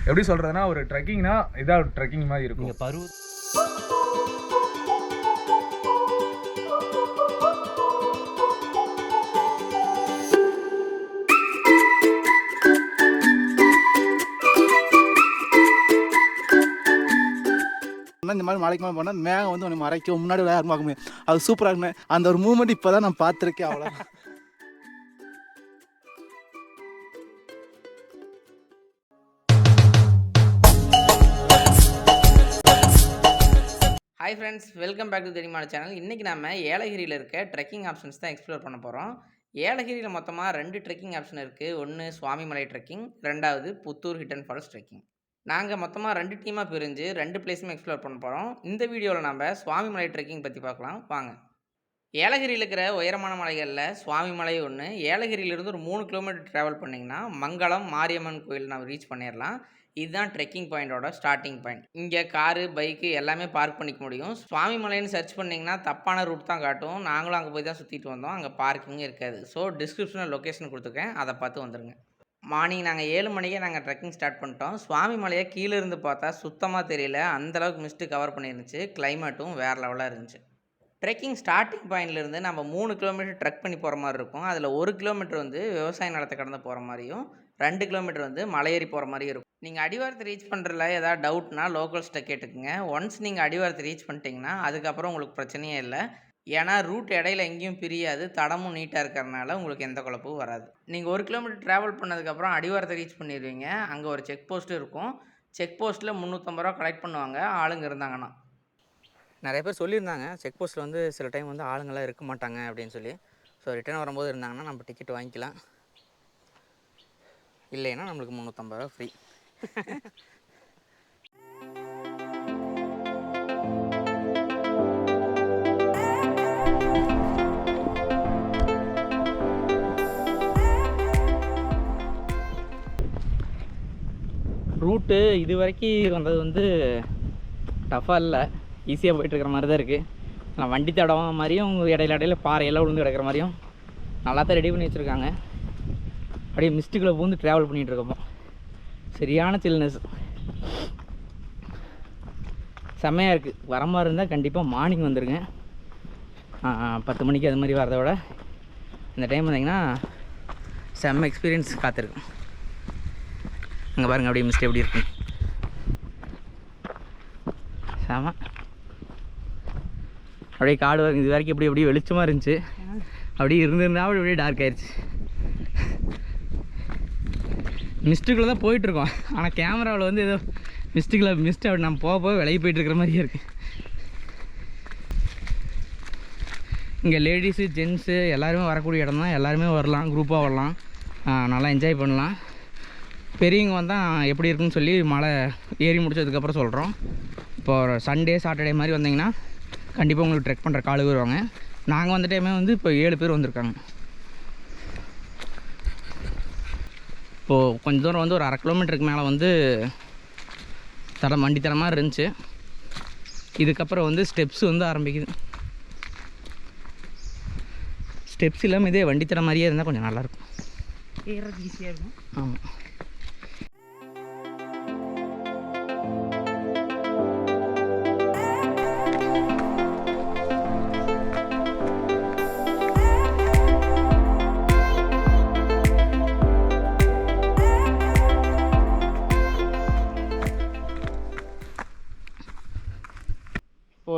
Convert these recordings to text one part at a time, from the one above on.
எப்படி சொல்கிறதுனா ஒரு ட்ரெக்கிங்னா இதாக ஒரு ட்ரெக்கிங் மாதிரி இருக்கும். இந்த மாதிரி மலைக்கு மேலே போனால் மேகம் வந்து ஒன்று மறைக்கும், முன்னாடி யாரும் பார்க்க முடியும். அது சூப்பராக இருக்குமே. அந்த ஒரு மூமெண்ட் இப்போ தான் நான் பார்த்துருக்கேன். அவ்வளோ. Hi friends, welcome back to தெரியுமான சேனல். இன்றைக்கி நம்ம ஏலகிரியில் இருக்க ட்ரெக்கிங் ஆப்ஷன்ஸ் தான் எக்ஸ்ப்ளோர் பண்ண போகிறோம். ஏலகிரியில் மொத்தமாக 2 ட்ரெக்கிங் ஆப்ஷன் இருக்குது. ஒன்று சுவாமிமலை ட்ரெக்கிங், 2வது புத்தூர் ஹிடன் ஃபால்ஸ் ட்ரெக்கிங். நாங்கள் மொத்தமாக 2 டீமாக பிரிஞ்சு 2 பிளேஸுமே எக்ஸ்ப்ளோர் பண்ண போகிறோம். இந்த வீடியோவில் நம்ம சுவாமிமலை ட்ரெக்கிங் பற்றி பார்க்கலாம் வாங்க. ஏலகிரியில் இருக்கிற உயரமான மலைகளில் சுவாமிமலை ஒன்று. ஏலகிரியிலிருந்து ஒரு 3 கிலோமீட்டர் ட்ராவல் பண்ணிங்கன்னா மங்களம் மாரியம்மன் கோயில் நம்ம ரீச் பண்ணிடலாம். இதுதான் ட்ரெக்கிங் பாயிண்டோட ஸ்டார்டிங் பாயிண்ட். இங்கே காரு, பைக்கு எல்லாமே பார்க் பண்ணிக்க முடியும். சுவாமிமலைன்னு சர்ச் பண்ணிங்கன்னா தப்பான ரூட் தான் காட்டும். நாங்களும் அங்கே போய் தான் சுற்றிட்டு வந்தோம். அங்கே பார்க்கிங்கும் இருக்காது. ஸோ டிஸ்கிரிப்ஷனில் லொக்கேஷன் கொடுத்துருக்கேன், அதை பார்த்து வந்துடுங்க. மார்னிங் நாங்கள் 7 மணிக்கே நாங்கள் ட்ரெக்கிங் ஸ்டார்ட் பண்ணிட்டோம். சுவாமிமலையை கீழே இருந்து பார்த்தா சுத்தமாக தெரியல, அந்தளவுக்கு மிஸ்ட்டு கவர் பண்ணியிருந்துச்சு. கிளைமேட்டும் வேறு லெவலாக இருந்துச்சு. ட்ரெக்கிங் ஸ்டார்டிங் பாயிண்ட்லேருந்து நம்ம 3 கிலோமீட்டர் ட்ரெக் பண்ணி போகிற மாதிரி இருக்கும். அதில் 1 கிலோமீட்டர் வந்து விவசாய நிலத்தை கடந்து போகிற மாதிரியும், 2 கிலோமீட்டர் வந்து மலையேறி போகிற மாதிரியும் இருக்கும். நீங்கள் அடிவாரத்தை ரீச் பண்ணுறதுல ஏதாவது டவுட்னா லோக்கல்ஸ்ட்டை கேட்டுக்குங்க. ஒன்ஸ் நீங்கள் அடிவாரத்தை ரீச் பண்ணிட்டீங்கன்னா அதுக்கப்புறம் உங்களுக்கு பிரச்சனையே இல்லை. ஏன்னா ரூட் இடையில எங்கேயும் பிரியாது, தடமும் நீட்டாக இருக்கிறதுனால உங்களுக்கு எந்த குழப்பமும் வராது. நீங்கள் 1 கிலோமீட்டர் ட்ராவல் பண்ணதுக்கப்புறம் அடிவாரத்தை ரீச் பண்ணிடுவீங்க. அங்கே ஒரு செக் போஸ்ட்டு இருக்கும். செக் போஸ்ட்டில் 350 ரூபா கலெக்ட் பண்ணுவாங்க ஆளுங்க இருந்தாங்கன்னா. நிறைய பேர் சொல்லியிருந்தாங்க செக் போஸ்ட்டில் வந்து சில டைம் வந்து ஆளுங்கள்லாம் இருக்க மாட்டாங்க அப்படின்னு சொல்லி. ஸோ ரிட்டர்ன் வரும்போது இருந்தாங்கன்னா நம்ம டிக்கெட் வாங்கிக்கலாம், இல்லைன்னா நம்மளுக்கு 350 ரூபா ஃப்ரீ. ரூட்டு இது வரைக்கும் வந்தது வந்து டஃப்பாக இல்லை, ஈஸியாக போயிட்டுருக்கிற மாதிரி தான் இருக்குது. நான் வண்டி தடம் மாதிரியும் இடையில பாறையெல்லாம் விழுந்து கிடக்கிற மாதிரியும் நல்லா தான் ரெடி பண்ணி வச்சுருக்காங்க. அப்படியே மிஸ்ட்டுக்குள்ளே பூந்து ட்ராவல் பண்ணிகிட்ருக்கப்போம். சரியான சில்னஸ், செம்மையாக இருக்குது. வர மாதிரி இருந்தால் கண்டிப்பாக மார்னிங் வந்துடுங்க. 10 மணிக்கு அது மாதிரி வரதை விட இந்த டைம் வந்தீங்கன்னா செம்ம எக்ஸ்பீரியன்ஸ் காத்திருக்கும். அங்கே பாருங்கள் அப்படியே மிஸ்ட் எப்படி இருக்கு, செம. அப்படியே காடு இது வரைக்கும் அப்படியே வெளிச்சமாக இருந்துச்சு, அப்படியே இருந்திருந்தா அப்படியே டார்க் ஆயிடுச்சு. மிஸ்ட்டுக்குள்ளே தான் போயிட்டுருக்கோம், ஆனால் கேமராவில் வந்து ஏதோ மிஸ்ட் அப்படி நம்ம போக விலகி போயிட்டுருக்கிற மாதிரியே இருக்குது. இங்கே லேடிஸு ஜென்ஸு எல்லாருமே வரக்கூடிய இடம் தான். எல்லாருமே வரலாம், குரூப்பாக வரலாம், நல்லா என்ஜாய் பண்ணலாம். பெரியவங்க வந்தால் எப்படி இருக்குன்னு சொல்லி மலை ஏறி முடிச்சதுக்கப்புறம் சொல்கிறோம். இப்போது சண்டே சாட்டர்டே மாதிரி வந்தீங்கன்னா கண்டிப்பாக உங்களுக்கு ட்ரெக் பண்ணுற காலு வருவாங்க. நாங்கள் வந்த டைமே வந்து இப்போ 7 பேர் வந்திருக்காங்க. இப்போது கொஞ்சம் தூரம் வந்து ஒரு 1/2 கிலோமீட்டருக்கு மேலே வந்து வண்டி தடமாக இருந்துச்சு. இதுக்கப்புறம் வந்து ஸ்டெப்ஸ் வந்து ஆரம்பிக்குது. ஸ்டெப்ஸ் இல்லாமல் இதே வண்டி தடம் மாதிரியே இருந்தால் கொஞ்சம் நல்லாயிருக்கும், ஏறது ஈஸியாக இருக்கும். ஆமாம்.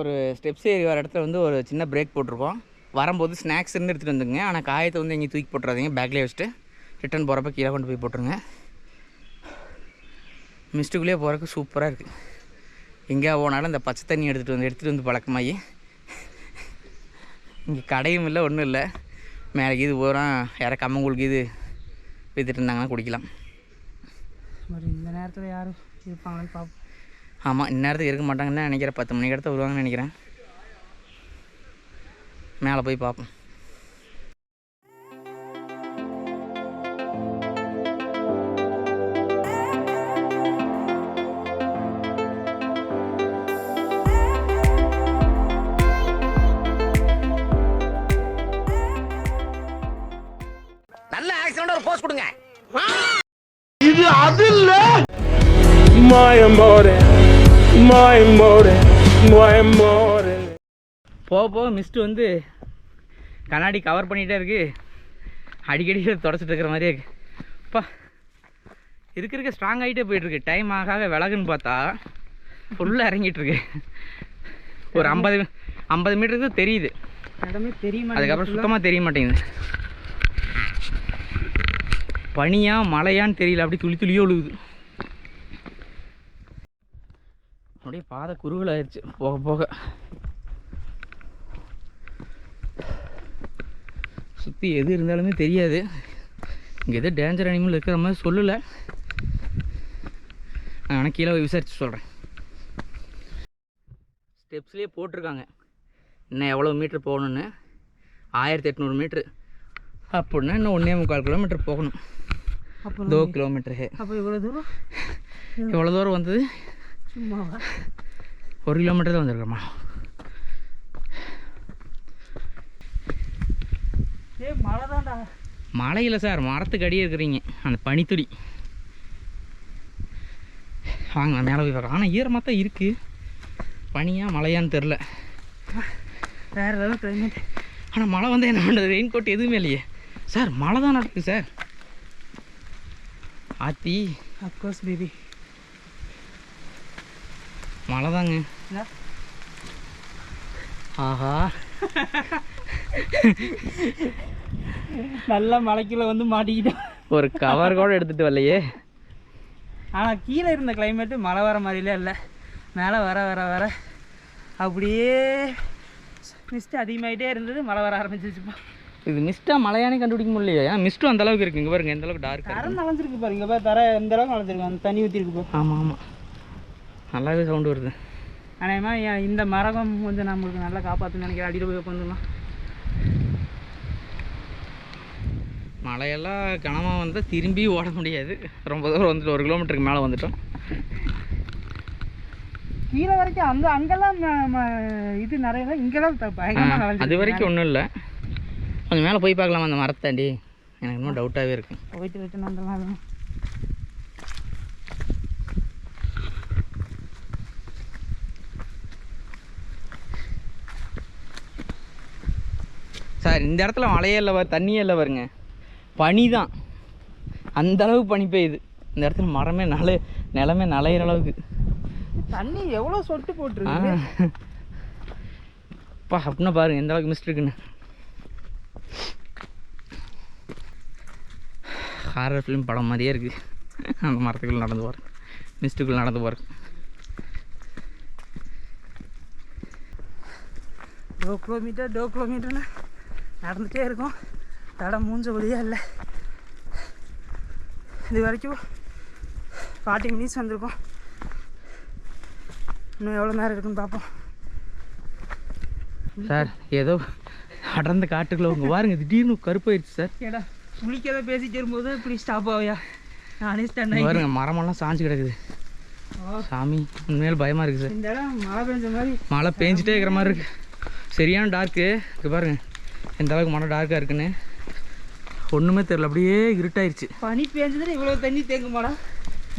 ஒரு ஸ்டெப்ஸ் ஏறி வர இடத்துல வந்து ஒரு சின்ன பிரேக் போட்டிருக்கோம். வரும்போது ஸ்நாக்ஸ் இருந்து எடுத்துகிட்டு வந்துங்க, ஆனால் காயத்தை வந்து எங்கேயும் தூக்கி போட்டுறாதீங்க, பேக்லேயே வச்சுட்டு ரிட்டன் போகிறப்ப கீழே கொண்டு போய் போட்டுருங்க. மிஸ்ட்டுக்குள்ளேயே போகிறதுக்கு சூப்பராக இருக்குது. எங்கேயா போனாலும் இந்த பச்சை தண்ணி எடுத்துகிட்டு வந்து பழக்கமாகி இங்கே கடையும் இல்லை ஒன்றும் இல்லை. மேலே இது போகிறோம், யாரை கம்மங்கூழுக்கு இது விற்றுட்டு இருந்தாங்கன்னா குடிக்கலாம். இந்த நேரத்தில் யாரும் இருப்பாங்கன்னு பார்ப்போம். ஆமாம், இந்நேரத்துக்கு இருக்க மாட்டாங்கன்னு நினைக்கிறேன். 10 மணிக்கு அடுத்து வருவாங்கன்னு நினைக்கிறேன். மேலே போய் பார்ப்போம். நல்ல ஆக்சிடென்ட் ஒரு போஸ்ட் கொடுங்க. இது அது இல்லை. போக போக மிஸ்ட்டு வந்து கண்ணாடி கவர் பண்ணிகிட்டே இருக்குது. அடிக்கடி தொடச்சிட்டு இருக்கிற மாதிரியே இருக்குது. அப்பா இருக்க ஸ்ட்ராங் ஆகிட்டே போயிட்டுருக்கு. டைம் ஆக விலகுன்னு பார்த்தா ஃபுல்லாக இறங்கிட்டுருக்கு. ஒரு 50 மீட்டருக்கு தான் தெரியுது. அதுக்கப்புறம் சுத்தமாக தெரிய மாட்டேங்குது. பனியா மழையான்னு தெரியல. அப்படி துளி துளியோ விழுகுது. அப்படியே பாதை குறுகல் ஆயிடுச்சு போக போக. சுற்றி எது இருந்தாலுமே தெரியாது. இங்கே எதோ டேஞ்சர் அனிமல் இருக்கிற மாதிரி சொல்லலை. ஆனால் கீழே போய் விசாரிச்சு சொல்கிறேன். ஸ்டெப்ஸ்லேயே போட்டிருக்காங்க இன்னும் எவ்வளோ மீட்ரு போகணுன்னு. 1800 மீட்ரு அப்படின்னா இன்னும் 1.25 கிலோமீட்டர் போகணும். 2 கிலோமீட்டரு. அப்போ எவ்வளோ தூரம் வந்தது? சும்மா 1 கிலோமீட்டர் தான் வந்துருக்கோம்மா. மழை தான்டா. மழை இல்லை சார், மரத்துக்கு அடியே இருக்கிறீங்க. அந்த பனித்துளி. வாங்க நான் மேலே போய் பார்க்கலாம். ஆனால் ஈரமாக தான் இருக்குது. பனியா மழையான்னு தெரில. வேறு ஏதாவது கிளைமேட். ஆனால் மழை வந்து என்ன பண்ணுறது? ரெயின் கோட் எதுவுமே இல்லையே சார். மழை தான் நடக்குது சார். ஆத்தி அப்கோர்ஸ் பேபி மழை தாங்க. ஆஹா நல்லா மலைக்குள்ள வந்து மாட்டிக்கிட்டோம். ஒரு கவர் கூட எடுத்துகிட்டு வரலையே. ஆனால் கீழே இருந்த கிளைமேட்டு மழை வர மாதிரிலே இல்லை. மேலே வர வர வர அப்படியே மிஸ்ட்டு அதிகமாகிட்டே இருந்தது. மழை வர ஆரம்பிச்சிருச்சுப்பா. இது மிஸ்ட்டாக மழையானே கண்டுபிடிக்க முடியலையா? ஏன்னா மிஸ்ட்டும் அந்தளவுக்கு இருக்குது. இங்கே பாருங்க எந்த அளவுக்கு டார்க். தரம் நனைஞ்சிருக்கு பாருங்க. இங்கே பாரு தர எந்த அளவுக்கு நனைஞ்சிருக்கு. அந்த தண்ணி ஊற்றிருக்கு. ஆமாம் ஆமாம் நல்லாவே சவுண்டு வருது. ஆனால் இந்த மரகம் கொஞ்சம் நம்மளுக்கு நல்லா காப்பாற்றுன்னு நினைக்கிறேன். அடியில் போய் உட்காந்துலாம். மழையெல்லாம் கனமாக வந்தால் திரும்பி ஓட முடியாது. ரொம்ப தூரம் வந்துட்டு 1 கிலோமீட்டருக்கு மேலே வந்துட்டோம். கீழே வரைக்கும் அங்கெல்லாம் இது நிறைய. இங்கெல்லாம் பயங்கரமாக அது வரைக்கும் ஒன்றும் இல்லை. கொஞ்சம் மேலே போய் பார்க்கலாமா அந்த மரத்தாண்டி? எனக்கு இன்னும் டவுட்டாகவே இருக்கு. போயிட்டு ரிட்டன் வந்துடலாம். சார் இந்த இடத்துல மழையே இல்லை, தண்ணியே இல்லை பாருங்க. பனி தான். அந்த அளவுக்கு பனி பெய்யுது இந்த இடத்துல. மரமே நிலமே நலையிற அளவுக்கு தண்ணி எவ்வளோ சொட்டு போட்டுருக்கு. அப்பா அப்படின்னா பாருங்க எந்த அளவுக்கு மிஸ்ட் இருக்குன்னு. ஹாரர் ஃபிலிம் படம் மாதிரியே இருக்குது. அந்த மரத்துக்குள்ளே நடந்து போகிறேன், மிஸ்ட்டுக்குள்ளே நடந்து போகிறேன். 2 கிலோமீட்டர்னா நடந்துகிட்டே இருக்கும். தடம் மூஞ்ச வழியாக இல்லை. இது வரைக்கும் 40 மினிட்ஸ் வந்திருக்கோம். இன்னும் எவ்வளோ நேரம் இருக்குன்னு பார்ப்போம். சார் ஏதோ அடர்ந்த காட்டுக்குள்ள உங்க பாருங்க திடீர்னு கருப்பாயிருச்சு சார். ஏடா குளிக்கதை பேசிட்டு வரும்போது இப்படி ஸ்டாப் ஆகுயா? நானே ஸ்டாண்ட் ஆகி பாருங்க மரமெல்லாம் சாஞ்சு கிடக்குது. சாமி உண்மையில பயமா இருக்கு சார். இந்த இடம் மழை பெஞ்ச மாதிரி மழை பெஞ்சிட்டே இருக்கிற மாதிரி இருக்கு. சரியான டார்க்கு. இங்கே பாருங்க எந்த அளவுக்கு மழை டார்க்காக இருக்குன்னு. ஒன்றுமே தெரில, அப்படியே இருட்டாயிருச்சு. பனி பேஞ்சதுன்னு இவ்வளோ தண்ணி தேங்குமாடா?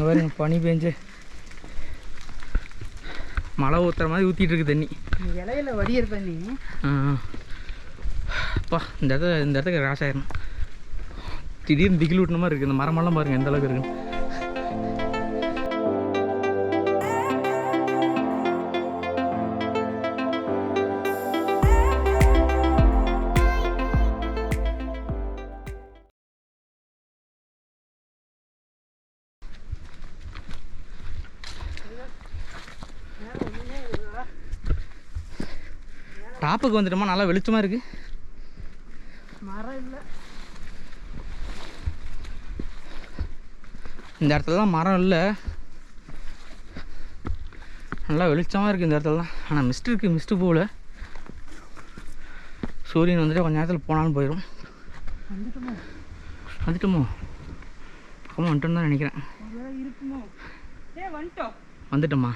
பாருங்க பனி பேஞ்சு மழை ஊற்றுற மாதிரி ஊற்றிட்டு இருக்கு தண்ணி. இலையில வடிகிற தண்ணி. அப்பா இந்த இடத்துக்கு ராஷ் ஆயிரும். திடீர்னு திகில் ஊட்டின மாதிரி இருக்குது. இந்த மரமெல்லாம் பாருங்கள் எந்த அளவுக்கு இருக்குன்னு. டாப்புக்கு வந்துட்டோமா? நல்லா வெளிச்சமாக இருக்குது. மரம் இல்லை இந்த இடத்துல தான், மரம் இல்லை. நல்லா வெளிச்சமாக இருக்குது இந்த இடத்துல தான். ஆனால் மிஸ்ட் இருக்குது, மிஸ்ட்டு போகல. சூரியன் வந்துட்டு கொஞ்சம் நேரத்தில் போனாலும் போயிடும். வந்துட்டோமோ? பக்கமாக வந்துட்டோன்னு தான் நினைக்கிறேன். வந்துட்டோமா?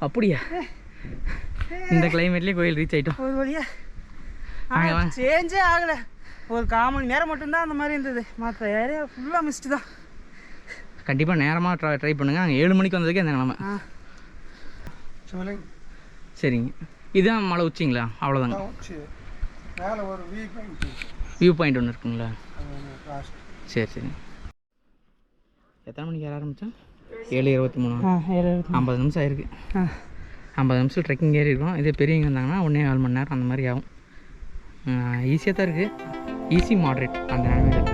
அப்படியா? இந்த கிளைமேட்லேயே கோயில் ரீச் ஆகிட்டோம். ஒரு வழியா சேஞ்சே ஆகலை. ஒரு 1/4 மணி நேரம் மட்டும்தான் அந்த மாதிரி இருந்தது. மற்ற ஏரியா ஃபுல்லாக மிஸ்ட்டு தான். கண்டிப்பாக நேரமாக ட்ரை பண்ணுங்கள். நாங்கள் 7 மணிக்கு வந்ததுக்கே அந்த நிலமை. சரிங்க, இதுதான் மலை உச்சிங்களா? அவ்வளோதாங்க. வியூ பாயிண்ட் ஒன்று இருக்குங்களா? சரி சரி. எத்தனை மணிக்கு ஏற ஆரம்பித்தோம்? 7:23. 50 நிமிஷம் ஆயிருக்கு. 50 நிமிஷம் ட்ரெக்கிங் ஏறி இருக்கோம். இதே பெரியவங்க இருந்தாங்கன்னா 1.25 மணி நேரம் அந்த மாதிரி ஆகும். ஈஸியாக தான் இருக்குது. ஈஸி மாட்ரேட் அந்த நிலைமையில்.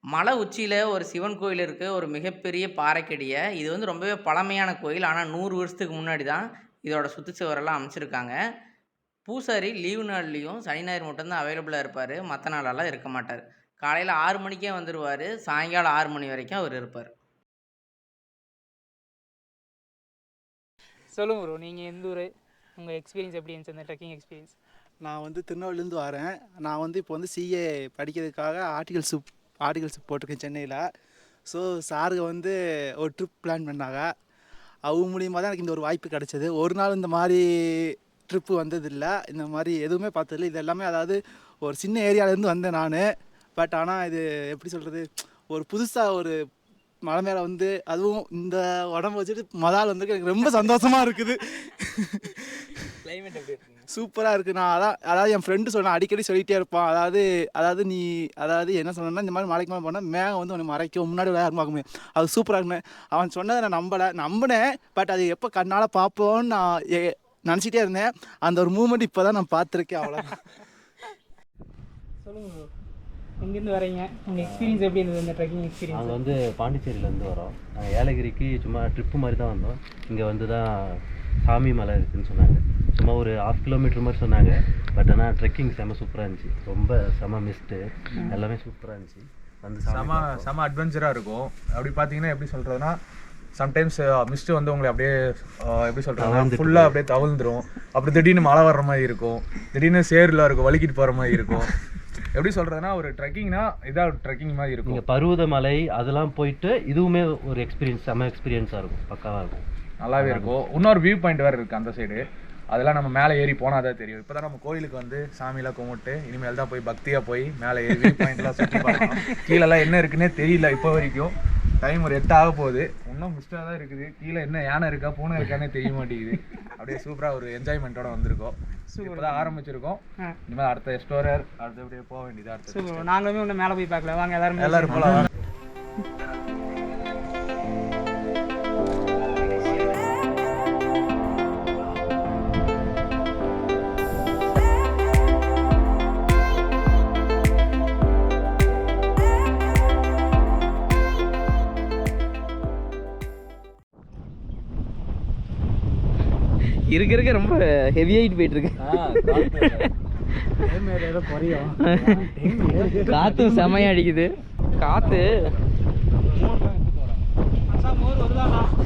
மலை உச்சியில் ஒரு சிவன் கோயில் இருக்குது, ஒரு மிகப்பெரிய பாறைக்கடியை. இது வந்து ரொம்பவே பழமையான கோயில். ஆனால் 100 வருஷத்துக்கு முன்னாடி தான் இதோட சுற்றுச்சுவரெல்லாம் அமைச்சிருக்காங்க. பூசாரி லீவு நாள்லேயும் சனி ஞாயிறு மட்டும்தான் அவைலபிளாக இருப்பார், மற்ற நாளெல்லாம் இருக்க மாட்டார். காலையில் 6 மணிக்கே வந்துடுவார், சாயங்காலம் 6 மணி வரைக்கும் அவர் இருப்பார். சொல்லுங்க ப்ரோ, நீங்கள் எந்த ஊர், உங்கள் எக்ஸ்பீரியன்ஸ் எப்படி இருந்துச்சு அந்த ட்ரெக்கிங் எக்ஸ்பீரியன்ஸ்? நான் வந்து திருநெல்வேலியிலேருந்து வரேன். நான் வந்து இப்போ வந்து சிஏ படிக்கிறதுக்காக ஆர்டிகல்ஸ் போட்டிருக்கேன் சென்னையில். ஸோ சாருக்கு வந்து ஒரு ட்ரிப் பிளான் பண்ணாங்க. அவங்க மூலியமாக தான் எனக்கு இந்த ஒரு வாய்ப்பு கிடச்சிது. ஒரு நாள் இந்த மாதிரி ட்ரிப்பு வந்ததில்லை, இந்த மாதிரி எதுவுமே பார்த்ததில்லை. இது எல்லாமே அதாவது ஒரு சின்ன ஏரியாவிலேருந்து வந்தேன் நான். பட் ஆனால் இது எப்படி சொல்கிறது, ஒரு புதுசாக ஒரு மலை மேலே வந்து அதுவும் இந்த உடம்பு வச்சுட்டு மதால் வந்து எனக்கு ரொம்ப சந்தோஷமாக இருக்குது. கிளைமேட் எப்படி இருக்குங்க? சூப்பராக இருக்குது. நான் அதாவது என் ஃப்ரெண்டு சொன்னேன், அடிக்கடி சொல்லிகிட்டே இருப்பான். அதாவது என்ன சொன்னேன்னா, இந்த மாதிரி மலைக்கு மேலே போனால் மேகம் வந்து உன்னை மறைக்கும், முன்னாடி யாரும் பார்க்க முடியும், அது சூப்பராக இருக்குன்னு. அவன் சொன்னதை நான் நம்பினேன். பட் அது எப்போ கண்ணால் பார்ப்போன்னு நான் நினச்சிட்டே இருந்தேன். அந்த ஒரு மூமெண்ட் இப்போ தான் நான் பார்த்துருக்கேன். அவ்வளோ. சொல்லுங்க ப்ரோ, எங்கேருந்து வரீங்க, உங்கள் எக்ஸ்பீரியன்ஸ் எப்படி இருந்தது இந்த ட்ரெக்கிங் எக்ஸ்பீரியன்ஸ்? நாங்கள் வந்து பாண்டிச்சேரியிலேருந்து வரோம். நாங்கள் ஏலகிரிக்கு சும்மா ட்ரிப்பு மாதிரி தான் வந்தோம். இங்கே வந்து தான் சாமி மலை இருக்குதுன்னு சொன்னாங்க. சும்மா ஒரு 1/2 கிலோமீட்டர் மாதிரி சொன்னாங்க. பட் ஆனால் ட்ரெக்கிங் செம சூப்பராக இருந்துச்சு. ரொம்ப செம மிஸ்ட்டு, எல்லாமே சூப்பராக இருந்துச்சு. வந்து செம அட்வென்ச்சராக இருக்கும். அப்படி பார்த்தீங்கன்னா எப்படி சொல்கிறதுனா, சம்டைம்ஸ் மிஸ்ட்டு வந்து உங்களை அப்படியே எப்படி சொல்கிறது, ஃபுல்லாக அப்படியே தவிழ்ந்துடும். அப்படி திடீர்னு மழை வர்ற மாதிரி இருக்கும், திடீர்னு சேரில் இருக்கும், வலிக்கிட்டு போகிற மாதிரி இருக்கும். எப்படி சொல்கிறதுனா, ஒரு ட்ரெக்கிங்னா இதாக ட்ரெக்கிங் மாதிரி இருக்கும். இங்கே பருவதமலை அதெல்லாம் போயிட்டு இதுவுமே ஒரு எக்ஸ்பீரியன்ஸ், செம எக்ஸ்பீரியன்ஸாக இருக்கும், பக்காவாக இருக்கும், நல்லாவே இருக்கும். இன்னொரு வியூ பாயிண்ட் வேறு இருக்குது அந்த சைடு. அதெல்லாம் நம்ம மேலே ஏறி போனால் தான் தெரியும். இப்போ தான் நம்ம கோயிலுக்கு வந்து சாமியெல்லாம் கும்பிட்டு இனிமேல் தான் போய் பக்தியாக போய் மேலே ஏறி வியூ பாயிண்ட்லாம் சுற்றி பார்க்கலாம். கீழெல்லாம் என்ன இருக்குன்னே தெரியல இப்போ வரைக்கும். டைம் ஒரு 8 ஆக போகுது, இன்னும் மிஸ்டாக தான் இருக்குது. கீழே என்ன யானை இருக்கா பூனை இருக்கானே தெரிய மாட்டேங்குது. அப்படியே சூப்பராக ஒரு என்ஜாய்மெண்ட்டோட வந்திருக்கோம். இப்போ தான் ஆரம்பிச்சிருக்கோம். இனிமேல் அடுத்த எக்ஸ்ப்ளோரர் அடுத்த அப்படியே போக வேண்டியது. அடுத்து நாங்களுமே ஒன்று மேலே போய் பார்க்கல, வாங்க எல்லாரும் போகலாம். இருக்க ரொம்ப ஹெவி ஆகிட்டு போயிட்டு இருக்கு. காற்றும் செமையா அடிக்குது. காத்து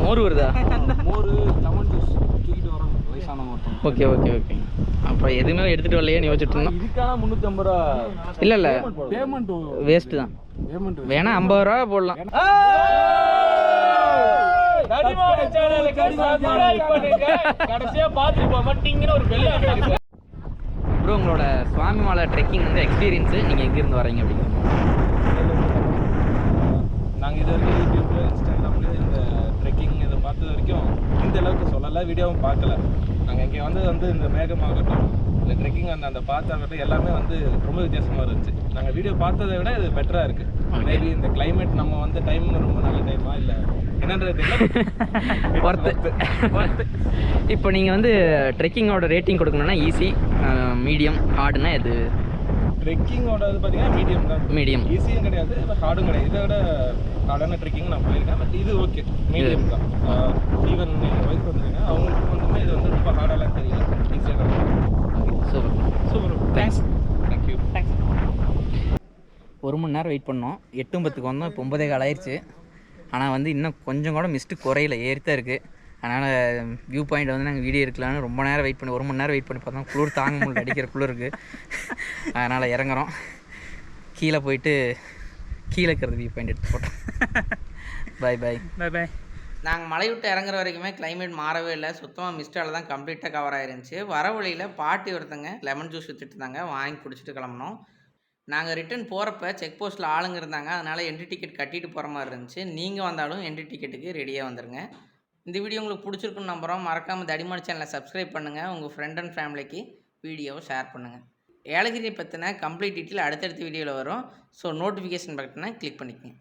மோர் வருதா? Okay okay okay. அப்போ எதுவுமே எடுத்துட்டு வரலையே யோசிச்சுட்டு இருந்தோம். இதுக்கான 350 ரூபா இல்லை பேமெண்ட் வேஸ்ட்டு தான். வேணா 50 ரூபா போடலாம். ப்ரோ, உங்களோட சுவாமி மலை ட்ரெக்கிங் வந்து எக்ஸ்பீரியன்ஸு, நீங்கள் எங்கேருந்து வரீங்க அப்படிங்கிறது? நாங்கள் இது வரைக்கும் யூடியூப்ல இன்ஸ்டாகிராமில் இந்த ட்ரெக்கிங் இதை பார்த்தது வரைக்கும் இந்த அளவுக்கு சொல்லலை, வீடியோவும் பார்க்கல. நாங்கள் இங்கே வந்து இந்த மேகமாகட்டும் இந்த ட்ரெக்கிங் அந்த பார்த்தாகட்டும் எல்லாமே வந்து ரொம்ப வித்தியாசமாக இருந்துச்சு. நாங்கள் வீடியோ பார்த்ததை விட இது பெட்டராக இருக்குது. மேபி இந்த கிளைமேட் நம்ம வந்து டைம் ரொம்ப நல்ல டைமா இல்லை என்னன்றது தெரியல. இப்போ நீங்கள் வந்து ட்ரெக்கிங்கோட ரேட்டிங் கொடுக்கணும்னா ஈஸி, மீடியம், ஹார்டுனா இது? ட்ரெக்கிங்கோட இது பார்த்தீங்கன்னா மீடியம் தான். மீடியம். ஈஸியும் கிடையாது, ஹார்டும் கிடையாது. இதை விட ஹார்டான ட்ரெக்கிங் நான் போயிருக்கேன். பட் இது ஓகே, மீடியம் தான். ஈவன் எங்கள் ஒய்ஃப் வந்துருங்க, அவங்களுக்கு வந்துமே இது வந்து ரொம்ப ஹார்டாலாம் தெரியல, ஈஸியாக தான். Super super, thanks. Thank you. Thanks. 1 மணி நேரம் வெயிட் பண்ணோம். 8:10 வந்தோம். இப்போ 9:15 ஆயிடுச்சு. ஆனால் வந்து இன்னும் கொஞ்சம் கூட மிஸ்ட்டு குறையில, ஏறித்தான் இருக்குது. அதனால் வியூ பாயிண்ட் வந்து நாங்கள் வீடியோ எடுக்கலான்னு ரொம்ப நேரம் வெயிட் பண்ணி 1 மணி நேரம் வெயிட் பண்ணி பார்த்தோம். குளிர் தாங்க முடியல, அடிக்கிற குளிருக்கு. அதனால் இறங்குறோம். கீழே போயிட்டு கீழே இருக்கிறது வியூ பாயிண்ட் எடுத்து போட்டோம். பாய் பாய். பாய் பாய். நாங்கள் மலை விட்டு இறங்குற வரைக்குமே கிளைமேட் மாறவே இல்லை, சுத்தமாக மிஸ்டால் தான் கம்ப்ளீட்டாக கவர் ஆயிருந்துச்சு. வர வழியில் பாட்டி ஒருத்தங்க லெமன் ஜூஸ் வித்துட்டு இருந்தாங்க, வாங்கி குடிச்சிட்டு கிளம்புனோம். நாங்கள் ரிட்டர்ன் போகிறப்ப செக் போஸ்ட்டில் ஆளுங்க இருந்தாங்க, அதனால் என்ட்ரி டிக்கெட் கட்டிட்டு போகிற மாதிரி இருந்துச்சு. நீங்கள் வந்தாலும் என்ட்ரி டிக்கெட்டுக்கு ரெடியாக வந்துடுங்க. இந்த வீடியோ உங்களுக்கு பிடிச்சிருக்குன்னு நம்புகிறோம். மறக்காமல் தடிமாடு சேனலை சப்ஸ்கிரைப் பண்ணுங்கள், உங்கள் ஃப்ரெண்ட் அண்ட் ஃபேமிலிக்கு வீடியோவை ஷேர் பண்ணுங்கள். ஏலகிரியை பற்றின கம்ப்ளீட் டீட்டெயில் அடுத்தடுத்த வீடியோவில் வரும். ஸோ நோட்டிஃபிகேஷன் பட்டனை கிளிக் பண்ணிக்கங்க.